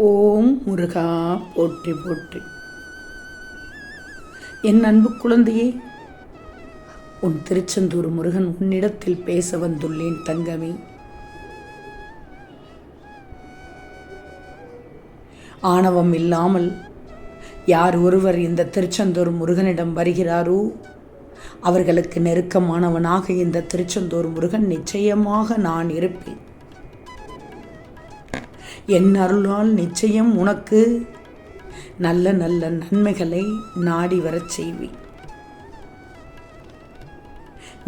ஓம் முருகா போற்றி போற்றி. என் அன்பு குழந்தையே, உன் திருச்செந்தூர் முருகன் உன்னிடத்தில் பேச வந்துள்ளேன் தங்கமே. ஆணவம் இல்லாமல் யார் ஒருவர் இந்த திருச்செந்தூர் முருகனிடம் வருகிறாரோ அவர்களுக்கு நெருக்கமானவனாக இந்த திருச்செந்தூர் முருகன் நிச்சயமாக நான் இருப்பேன். என் அருளால் நிச்சயம் உனக்கு நல்ல நல்ல நன்மைகளை நாடி வரச் செய்வேன்.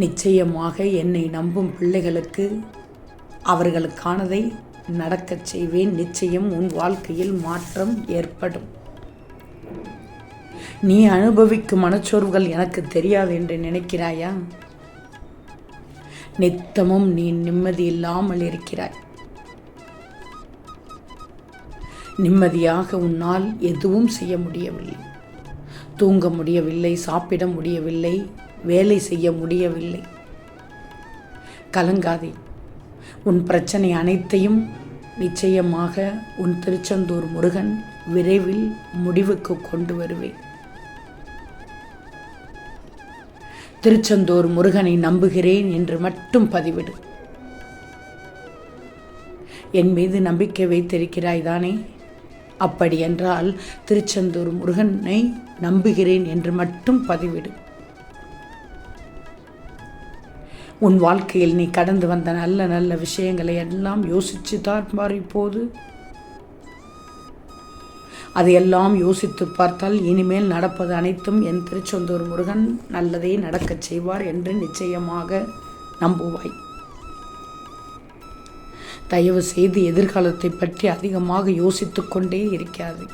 நிச்சயமாக என்னை நம்பும் பிள்ளைகளுக்கு அவர்களுக்கானதை நடக்கச் செய்வேன். நிச்சயம் உன் வாழ்க்கையில் மாற்றம் ஏற்படும். நீ அனுபவிக்கும் மனச்சோர்வுகள் எனக்கு தெரியாது என்று நினைக்கிறாயா? நித்தமும் நீ நிம்மதி இல்லாமல் இருக்கிறாய். நிம்மதியாக உன்னால் எதுவும் செய்ய முடியவில்லை. தூங்க முடியவில்லை, சாப்பிட முடியவில்லை, வேலை செய்ய முடியவில்லை. கலங்காதே. உன் பிரச்சனை அனைத்தையும் நிச்சயமாக உன் திருச்செந்தூர் முருகன் விரைவில் முடிவுக்கு கொண்டு வருவேன். திருச்செந்தூர் முருகனை நம்புகிறேன் என்று மட்டும் பதிவிடு. என் மீது நம்பிக்கை வைத்திருக்கிறாய் தானே? அப்படி என்றால் திருச்செந்தூர் முருகனை நம்புகிறேன் என்று மட்டும் பதிவிடு. உன் வாழ்க்கையில் நீ கடந்து வந்த நல்ல நல்ல விஷயங்களை எல்லாம் யோசித்து தான் பார். இப்போது அதையெல்லாம் யோசித்து பார்த்தால் இனிமேல் நடப்பது அனைத்தும் என் திருச்செந்தூர் முருகன் நல்லதே நடக்கச் செய்வார் என்று நிச்சயமாக நம்புவாய். தயவு செய்து எதிர்காலத்தை பற்றி அதிகமாக யோசித்து கொண்டே இருக்காது.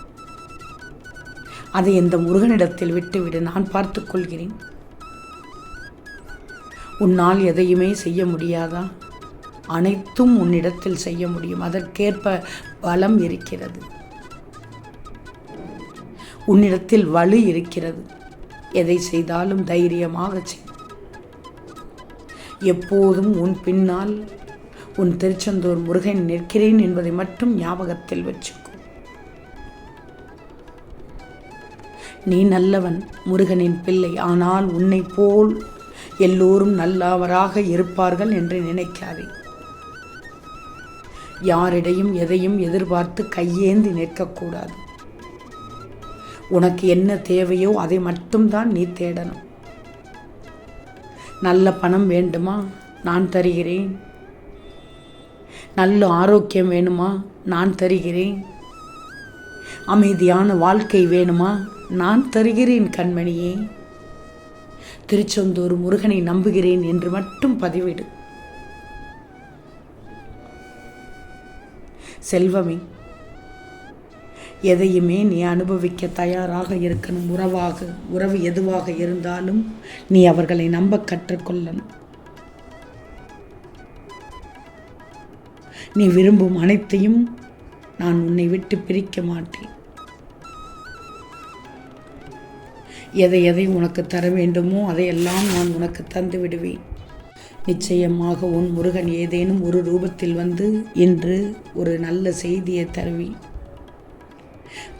அதை இந்த முருகனிடத்தில் விட்டுவிடு. நான் பார்த்துக் கொள்கிறேன். உன்னால் எதையுமே செய்ய முடியாதா? அனைத்தும் உன்னிடத்தில் செய்ய முடியும். அதற்கேற்ப பலம் இருக்கிறது. உன்னிடத்தில் வலு இருக்கிறது. எதை செய்தாலும் தைரியமாக செய். எப்போதும் உன் பின்னால் உன் திருச்செந்தூர் முருகன் நிற்கிறேன் என்பதை மட்டும் ஞாபகத்தில் வச்சுக்கோ. நீ நல்லவன், முருகனின் பிள்ளை. ஆனால் உன்னை போல் எல்லோரும் நல்லவராக இருப்பார்கள் என்று நினைக்காதே. யாரிடையும் எதையும் எதிர்பார்த்து கையேந்தி நிற்கக்கூடாது. உனக்கு என்ன தேவையோ அதை மட்டும்தான் நீ தேடணும். நல்ல பணம் வேண்டுமா? நான் தருகிறேன். நல்ல ஆரோக்கியம் வேணுமா? நான் தருகிறேன். அமைதியான வாழ்க்கை வேணுமா? நான் தருகிறேன் கண்மணியே. திருச்செந்தூர் முருகனை நம்புகிறேன் என்று மட்டும் பதிவிடு. செல்வமே, எதையுமே நீ அனுபவிக்க தயாராக இருக்கணும். உறவு எதுவாக இருந்தாலும் நீ அவர்களை நம்ப கற்றுக்கொள்ளணும். நீ விரும்பும் அனைத்தையும் நான் உன்னை விட்டு பிரிக்க மாட்டேன். எதை எதை உனக்கு தர வேண்டுமோ அதையெல்லாம் நான் உனக்கு தந்து விடுவேன். நிச்சயமாக உன் முருகன் ஏதேனும் ஒரு ரூபத்தில் வந்து இன்று ஒரு நல்ல செய்தியை தருவேன்.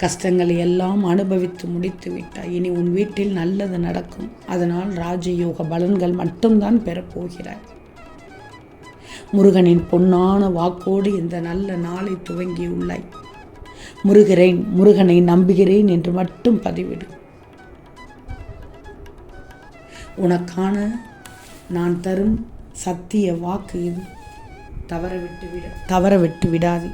கஷ்டங்களை எல்லாம் அனுபவித்து முடித்து விட்டாய். இனி உன் வீட்டில் நல்லது நடக்கும். அதனால் ராஜயோக பலன்கள் மட்டும்தான் பெறப்போகிறாய். முருகனின் பொன்னான வாக்கோடு இந்த நல்ல நாளை துவங்கியுள்ளாய். முருகனை நம்புகிறேன் என்று மட்டும் பதிவிடு. உனக்கான நான் தரும் சத்திய வாக்கு இது. தவற விட்டு விடாதே.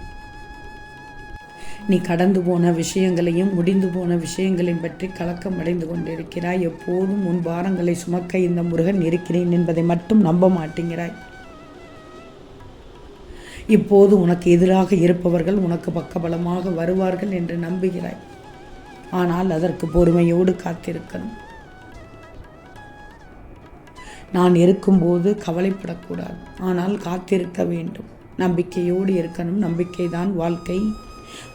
நீ கடந்து போன விஷயங்களையும் முடிந்து போன விஷயங்களையும் பற்றி கலக்கம் அடைந்து கொண்டிருக்கிறாய். எப்போதும் உன் பாரங்களை சுமக்க இந்த முருகன் இருக்கிறேன் என்பதை மட்டும் நம்ப மாட்டேங்கிறாய். இப்போது உனக்கு எதிராக இருப்பவர்கள் உனக்கு பக்கபலமாக வருவார்கள் என்று நம்புகிறாய். ஆனால் அதற்கு பொறுமையோடு காத்திருக்கணும். நான் இருக்கும்போது கவலைப்படக்கூடாது. ஆனால் காத்திருக்க வேண்டும். நம்பிக்கையோடு இருக்கணும். நம்பிக்கைதான் வாழ்க்கை.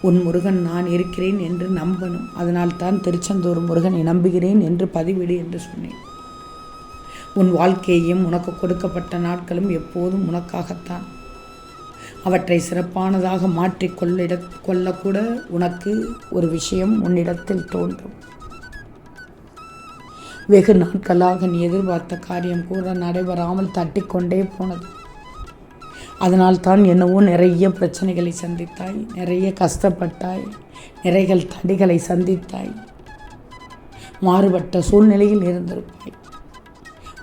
உன் முருகன் நான் இருக்கிறேன் என்று நம்பணும். அதனால் தான் திருச்செந்தூர் முருகனை நம்புகிறேன் என்று பதிவிடு என்று சொன்னேன். உன் வாழ்க்கையையும் உனக்கு கொடுக்கப்பட்ட நாட்களும் எப்போதும் உனக்காகத்தான். அவற்றை சிறப்பானதாக கொள்ளக்கூட உனக்கு ஒரு விஷயம் உன்னிடத்தில் தோன்றும். வெகு நாட்களாக நீ எதிர்பார்த்த காரியம் கூட நடைபெறாமல் தட்டிக்கொண்டே போனது. அதனால் தான் என்னவோ நிறைய பிரச்சனைகளை சந்தித்தாய், நிறைய கஷ்டப்பட்டாய், நிறைய தடைகளை சந்தித்தாய், மாறுபட்ட சூழ்நிலையில் இருந்திருப்பாய்.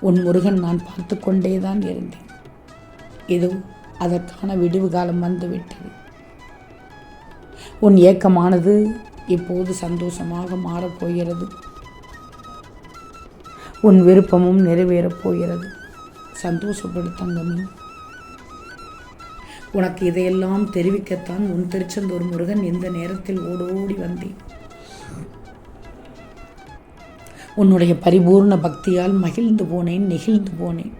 உன் முருகன் நான் பார்த்து கொண்டே தான் இருந்தேன். இதோ அதற்கான விடிவு காலம் வந்துவிட்டது. உன் ஏக்கமானது இப்போது சந்தோஷமாக மாறப்போகிறது. உன் விருப்பமும் நிறைவேறப் போகிறது. சந்தோஷப்படு தங்கமே. உனக்கு இதையெல்லாம் தெரிவிக்கத்தான் உன் திருச்செந்தூர் முருகன் இந்த நேரத்தில் ஓடோடி வந்தேன். உன்னுடைய பரிபூர்ண பக்தியால் மகிழ்ந்து போனேன், நெகிழ்ந்து போனேன்.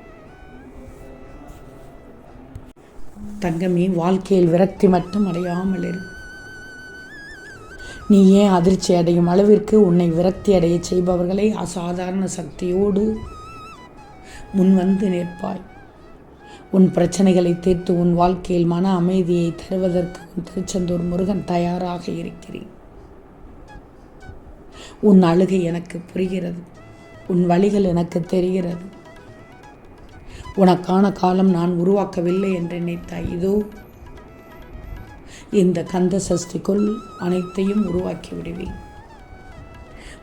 தங்கமே, வாழ்க்கையில் விரக்தி மட்டும் அடையாமல் இரு. நீ ஏன் அதிர்ச்சி அடையும் அளவிற்கு உன்னை விரக்தி அடைய செய்பவர்களை அசாதாரண சக்தியோடு முன்வந்து நிற்பாய். உன் பிரச்சனைகளை தீர்த்து உன் வாழ்க்கையில் மன அமைதியை தருவதற்கு உன் திருச்செந்தூர் முருகன் தயாராக இருக்கிறேன். உன் அழுகை எனக்கு புரிகிறது. உன் வழிகள் எனக்கு தெரிகிறது. உனக்கான காலம் நான் உருவாக்கவில்லை என்று நினைத்தாய். இதோ இந்த கந்த சஷ்டிக்குள் அனைத்தையும் உருவாக்கி விடுவேன்.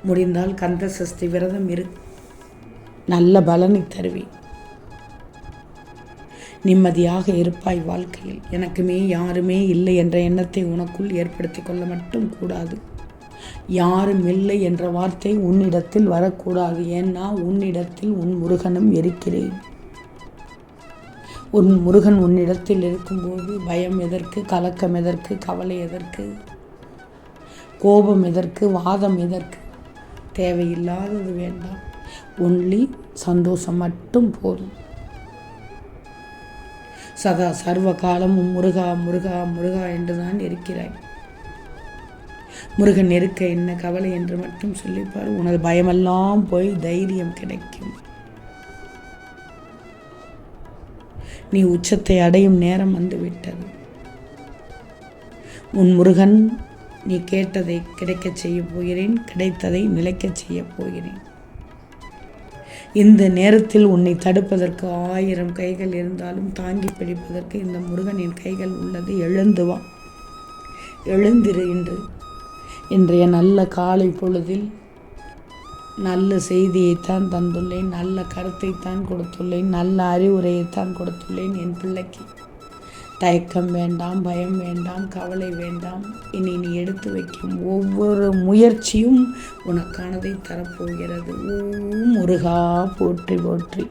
முடிந்தால் கந்த சஷ்டி விரதம் இரு. நல்ல பலனை தருவேன். நிம்மதியாக இருப்பாய் வாழ்க்கையில். எனக்குமே யாருமே இல்லை என்ற எண்ணத்தை உனக்குள் ஏற்படுத்தி கொள்ள மட்டும் கூடாது. யாரும் இல்லை என்ற வார்த்தை உன்னிடத்தில் வரக்கூடாது. ஏன்னா உன்னிடத்தில் உன் முருகனும் இருக்கிறேன். உன் முருகன் உன்னிடத்தில் இருக்கும்போது பயம் எதற்கு, கலக்கம் எதற்கு, கவலை எதற்கு, கோபம் எதற்கு, வாதம் எதற்கு? தேவையில்லாதது வேண்டாம். ஒன்லி சந்தோஷம் மட்டும் போதும். சதா சர்வ காலமும் முருகா முருகா முருகா என்றுதான் இருக்கிறாய். முருகன் இருக்க என்ன கவலை என்று மட்டும் சொல்லிப்பார். உனது பயமெல்லாம் போய் தைரியம் கிடைக்கும். நீ உச்சத்தை அடையும் நேரம் வந்துவிட்டது. உன் முருகன் நீ கேட்டதை கிடைக்கச் செய்ய போகிறேன், கிடைத்ததை நிலைக்கச் செய்ய போகிறேன். இந்த நேரத்தில் உன்னை தடுப்பதற்கு 1000 கைகள் இருந்தாலும் தாங்கி பிடிப்பதற்கு இந்த முருகனின் கைகள் உள்ளது. எழுந்து வா, எழுந்திரு. இன்றைய நல்ல காலை பொழுதில் நல்ல செய்தியைத்தான் தந்துள்ளேன், நல்ல கருத்தைத்தான் கொடுத்துள்ளேன், நல்ல அறிவுரையைத்தான் கொடுத்துள்ளேன். என் பிள்ளைக்கு தயக்கம் வேண்டாம், பயம் வேண்டாம், கவலை வேண்டாம். இனி நீ எடுத்து வைக்கும் ஒவ்வொரு முயற்சியும் உனக்கானதை தரப்போகிறது. ஓம் முருகா போற்றி போற்றி.